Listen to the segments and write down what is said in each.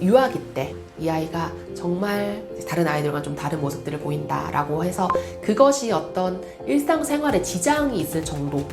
유아기 때 이 아이가 정말 다른 아이들과 좀 다른 모습들을 보인다라고 해서 그것이 어떤 일상생활에 지장이 있을 정도.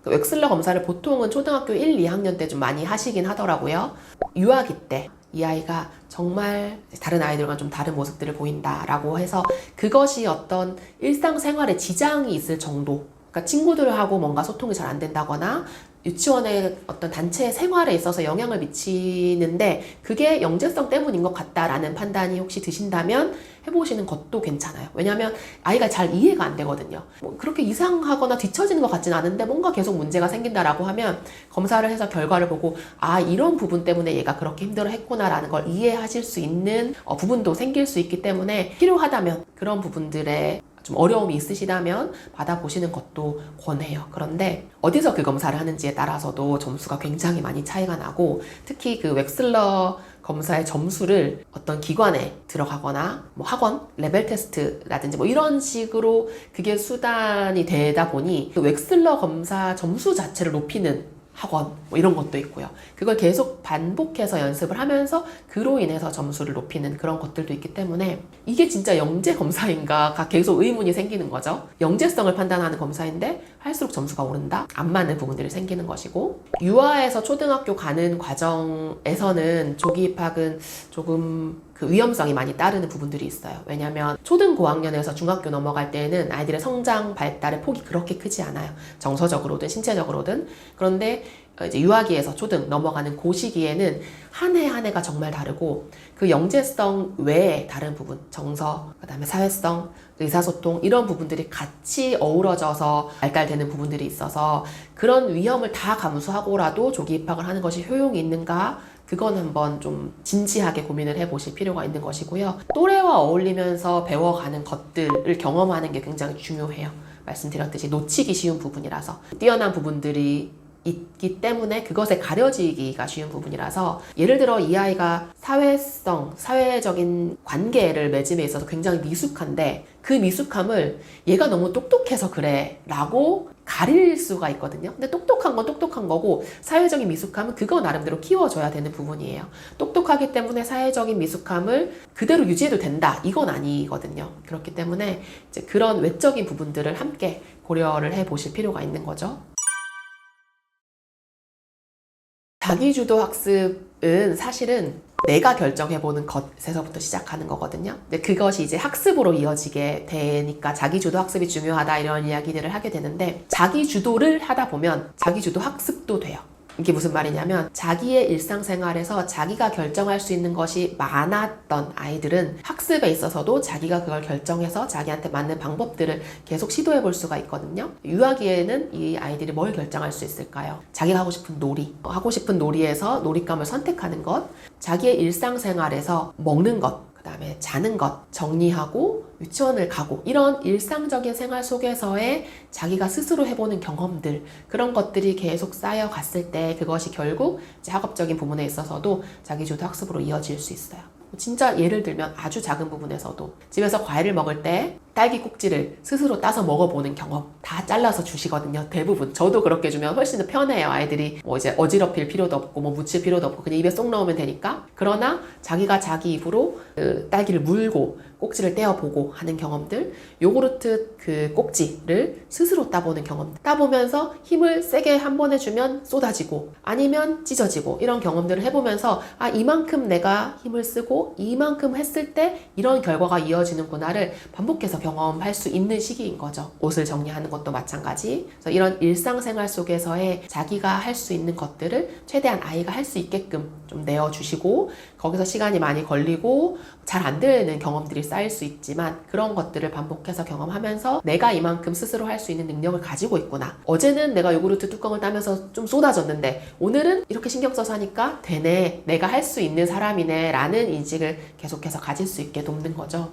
웩슬러 검사를 보통은 초등학교 1, 2학년 때 좀 많이 하시긴 하더라고요. 유아기 때 이 아이가 정말 다른 아이들과 좀 다른 모습들을 보인다라고 해서 그것이 어떤 일상생활에 지장이 있을 정도. 그러니까 친구들하고 뭔가 소통이 잘 안 된다거나 유치원의 어떤 단체 생활에 있어서 영향을 미치는데 그게 영재성 때문인 것 같다라는 판단이 혹시 드신다면 해보시는 것도 괜찮아요. 왜냐하면 아이가 잘 이해가 안 되거든요. 뭐 그렇게 이상하거나 뒤처지는 것 같진 않은데 뭔가 계속 문제가 생긴다라고 하면 검사를 해서 결과를 보고 아 이런 부분 때문에 얘가 그렇게 힘들어 했구나라는 걸 이해하실 수 있는 부분도 생길 수 있기 때문에 필요하다면 그런 부분들에 좀 어려움이 있으시다면 받아보시는 것도 권해요. 그런데 어디서 그 검사를 하는지에 따라서도 점수가 굉장히 많이 차이가 나고 특히 그 웩슬러 검사의 점수를 어떤 기관에 들어가거나 뭐 학원, 레벨 테스트라든지 뭐 이런 식으로 그게 수단이 되다 보니 그 웩슬러 검사 점수 자체를 높이는 학원 뭐 이런 것도 있고요. 그걸 계속 반복해서 연습을 하면서 그로 인해서 점수를 높이는 그런 것들도 있기 때문에 이게 진짜 영재 검사인가가 계속 의문이 생기는 거죠. 영재성을 판단하는 검사인데 할수록 점수가 오른다? 안 맞는 부분들이 생기는 것이고 유아에서 초등학교 가는 과정에서는 조기 입학은 조금 그 위험성이 많이 따르는 부분들이 있어요. 왜냐하면 초등 고학년에서 중학교 넘어갈 때에는 아이들의 성장 발달의 폭이 그렇게 크지 않아요. 정서적으로든 신체적으로든. 그런데 이제 유아기에서 초등 넘어가는 그 시기에는 한 해 한 해가 정말 다르고 그 영재성 외에 다른 부분, 정서, 그다음에 사회성, 의사소통 이런 부분들이 같이 어우러져서 발달되는 부분들이 있어서 그런 위험을 다 감수하고라도 조기 입학을 하는 것이 효용이 있는가? 그건 한번 좀 진지하게 고민을 해보실 필요가 있는 것이고요. 또래와 어울리면서 배워가는 것들을 경험하는 게 굉장히 중요해요. 말씀드렸듯이 놓치기 쉬운 부분이라서 뛰어난 부분들이 있기 때문에 그것에 가려지기가 쉬운 부분이라서 예를 들어 이 아이가 사회성, 사회적인 관계를 맺음에 있어서 굉장히 미숙한데 그 미숙함을 얘가 너무 똑똑해서 그래 라고 가릴 수가 있거든요. 근데 똑똑한 건 똑똑한 거고 사회적인 미숙함은 그거 나름대로 키워줘야 되는 부분이에요. 똑똑하기 때문에 사회적인 미숙함을 그대로 유지해도 된다 이건 아니거든요. 그렇기 때문에 이제 그런 외적인 부분들을 함께 고려를 해보실 필요가 있는 거죠. 자기주도 학습은 사실은 내가 결정해보는 것에서부터 시작하는 거거든요. 근데 그것이 이제 학습으로 이어지게 되니까 자기주도 학습이 중요하다 이런 이야기들을 하게 되는데 자기주도를 하다 보면 자기주도 학습도 돼요. 이게 무슨 말이냐면 자기의 일상생활에서 자기가 결정할 수 있는 것이 많았던 아이들은 학습에 있어서도 자기가 그걸 결정해서 자기한테 맞는 방법들을 계속 시도해 볼 수가 있거든요. 유아기에는 이 아이들이 뭘 결정할 수 있을까요? 자기가 하고 싶은 놀이, 하고 싶은 놀이에서 놀잇감을 선택하는 것, 자기의 일상생활에서 먹는 것, 그 다음에 자는 것, 정리하고 유치원을 가고 이런 일상적인 생활 속에서의 자기가 스스로 해보는 경험들 그런 것들이 계속 쌓여갔을 때 그것이 결국 이제 학업적인 부분에 있어서도 자기주도 학습으로 이어질 수 있어요. 진짜 예를 들면 아주 작은 부분에서도 집에서 과일을 먹을 때 딸기 꼭지를 스스로 따서 먹어보는 경험 다 잘라서 주시거든요. 대부분 저도 그렇게 주면 훨씬 더 편해요. 아이들이 뭐 이제 어지럽힐 필요도 없고 뭐 묻힐 필요도 없고 그냥 입에 쏙 넣으면 되니까. 그러나 자기가 자기 입으로 그 딸기를 물고 꼭지를 떼어보고 하는 경험들, 요구르트 그 꼭지를 스스로 따보는 경험, 따보면서 힘을 세게 한 번에 주면 쏟아지고 아니면 찢어지고 이런 경험들을 해보면서 아 이만큼 내가 힘을 쓰고 이만큼 했을 때 이런 결과가 이어지는구나를 반복해서 경험할 수 있는 시기인 거죠. 옷을 정리하는 것도 마찬가지. 그래서 이런 일상생활 속에서의 자기가 할 수 있는 것들을 최대한 아이가 할 수 있게끔 좀 내어주시고 거기서 시간이 많이 걸리고 잘 안 되는 경험들이 쌓일 수 있지만 그런 것들을 반복해서 경험하면서 내가 이만큼 스스로 할 수 있는 능력을 가지고 있구나. 어제는 내가 요구르트 뚜껑을 따면서 좀 쏟아졌는데 오늘은 이렇게 신경 써서 하니까 되네. 내가 할 수 있는 사람이네 라는 인식을 계속해서 가질 수 있게 돕는 거죠.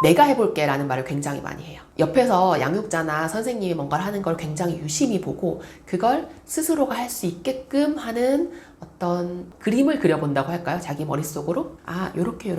내가 해볼게 라는 말을 굉장히 많이 해요. 옆에서 양육자나 선생님이 뭔가를 하는 걸 굉장히 유심히 보고 그걸 스스로가 할 수 있게끔 하는 어떤 그림을 그려본다고 할까요? 자기 머릿속으로 아 요렇게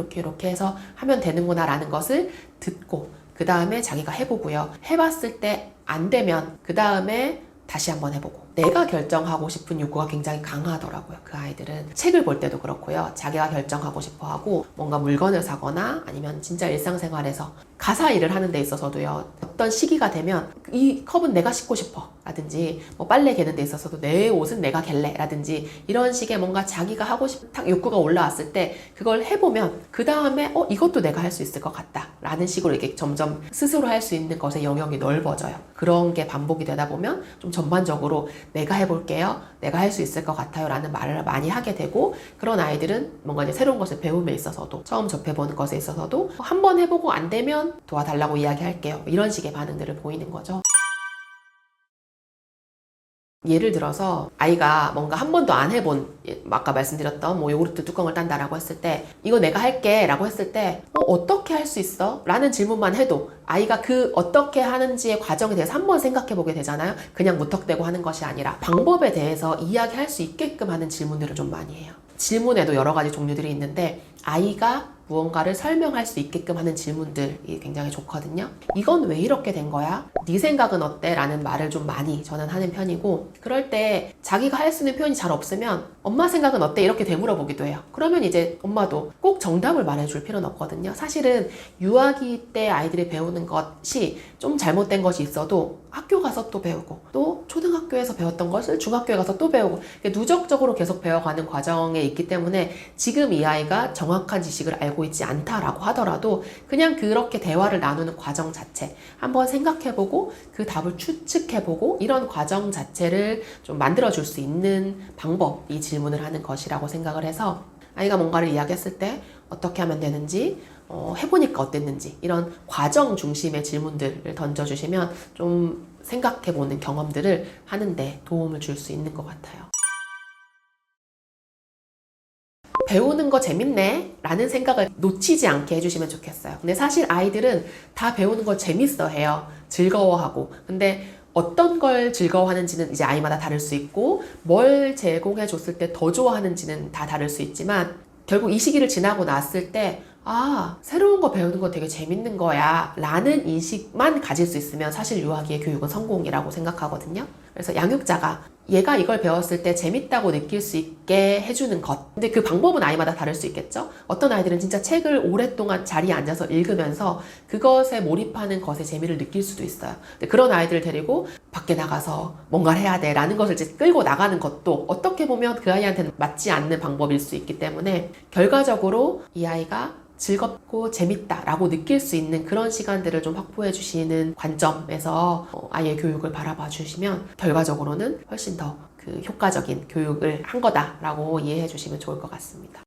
해서 하면 되는구나 라는 것을 듣고 그 다음에 자기가 해보고요. 해봤을 때 안 되면 그 다음에 다시 한번 해보고. 내가 결정하고 싶은 욕구가 굉장히 강하더라고요. 그 아이들은 책을 볼 때도 그렇고요. 자기가 결정하고 싶어 하고 뭔가 물건을 사거나 아니면 진짜 일상생활에서 가사 일을 하는 데 있어서도요. 어떤 시기가 되면 이 컵은 내가 씻고 싶어 라든지 뭐 빨래 개는 데 있어서도 내 옷은 내가 갤래 라든지 이런 식의 뭔가 자기가 하고 싶은 욕구가 올라왔을 때 그걸 해보면 그 다음에 이것도 내가 할 수 있을 것 같다 라는 식으로 이렇게 점점 스스로 할 수 있는 것의 영역이 넓어져요. 그런 게 반복이 되다 보면 좀 전반적으로 내가 해볼게요. 내가 할 수 있을 것 같아요. 라는 말을 많이 하게 되고 그런 아이들은 뭔가 이제 새로운 것을 배움에 있어서도 처음 접해보는 것에 있어서도 한번 해보고 안 되면 도와달라고 이야기할게요. 이런 식의 반응들을 보이는 거죠. 예를 들어서 아이가 뭔가 한 번도 안 해본 아까 말씀드렸던 뭐 요구르트 뚜껑을 딴다라고 했을 때 이거 내가 할게 라고 했을 때 어떻게 할 수 있어? 라는 질문만 해도 아이가 그 어떻게 하는지의 과정에 대해서 한번 생각해 보게 되잖아요. 그냥 무턱대고 하는 것이 아니라 방법에 대해서 이야기할 수 있게끔 하는 질문들을 좀 많이 해요. 질문에도 여러 가지 종류들이 있는데 아이가 무언가를 설명할 수 있게끔 하는 질문들이 굉장히 좋거든요. 이건 왜 이렇게 된 거야? 네 생각은 어때? 라는 말을 좀 많이 저는 하는 편이고 그럴 때 자기가 할 수 있는 표현이 잘 없으면 엄마 생각은 어때? 이렇게 되물어보기도 해요. 그러면 이제 엄마도 꼭 정답을 말해줄 필요는 없거든요. 사실은 유아기 때 아이들이 배우는 것이 좀 잘못된 것이 있어도 학교 가서 또 배우고 또 초등학교에서 배웠던 것을 중학교에 가서 또 배우고 누적적으로 계속 배워가는 과정에 있기 때문에 지금 이 아이가 정확한 지식을 알고 있지 않다라고 하더라도 그냥 그렇게 대화를 나누는 과정 자체 한번 생각해보고 그 답을 추측해보고 이런 과정 자체를 좀 만들어줄 수 있는 방법이 질문을 하는 것이라고 생각을 해서 아이가 뭔가를 이야기했을 때 어떻게 하면 되는지 해보니까 어땠는지 이런 과정 중심의 질문들을 던져주시면 좀 생각해보는 경험들을 하는데 도움을 줄 수 있는 것 같아요. 배우는 거 재밌네 라는 생각을 놓치지 않게 해주시면 좋겠어요. 근데 사실 아이들은 다 배우는 거 재밌어 해요. 즐거워하고. 근데 어떤 걸 즐거워하는지는 이제 아이마다 다를 수 있고 뭘 제공해 줬을 때 더 좋아하는지는 다 다를 수 있지만 결국 이 시기를 지나고 났을 때 새로운 거 배우는 거 되게 재밌는 거야 라는 인식만 가질 수 있으면 사실 유아기의 교육은 성공이라고 생각하거든요. 그래서 양육자가 얘가 이걸 배웠을 때 재밌다고 느낄 수 있게 해주는 것. 근데 그 방법은 아이마다 다를 수 있겠죠? 어떤 아이들은 진짜 책을 오랫동안 자리에 앉아서 읽으면서 그것에 몰입하는 것에 재미를 느낄 수도 있어요. 근데 그런 아이들을 데리고 밖에 나가서 뭔가를 해야 돼 라는 것을 이제 끌고 나가는 것도 어떻게 보면 그 아이한테는 맞지 않는 방법일 수 있기 때문에 결과적으로 이 아이가 즐겁고 재밌다라고 느낄 수 있는 그런 시간들을 좀 확보해 주시는 관점에서 아이의 교육을 바라봐 주시면 결과적으로는 훨씬 더 그 효과적인 교육을 한 거다라고 이해해 주시면 좋을 것 같습니다.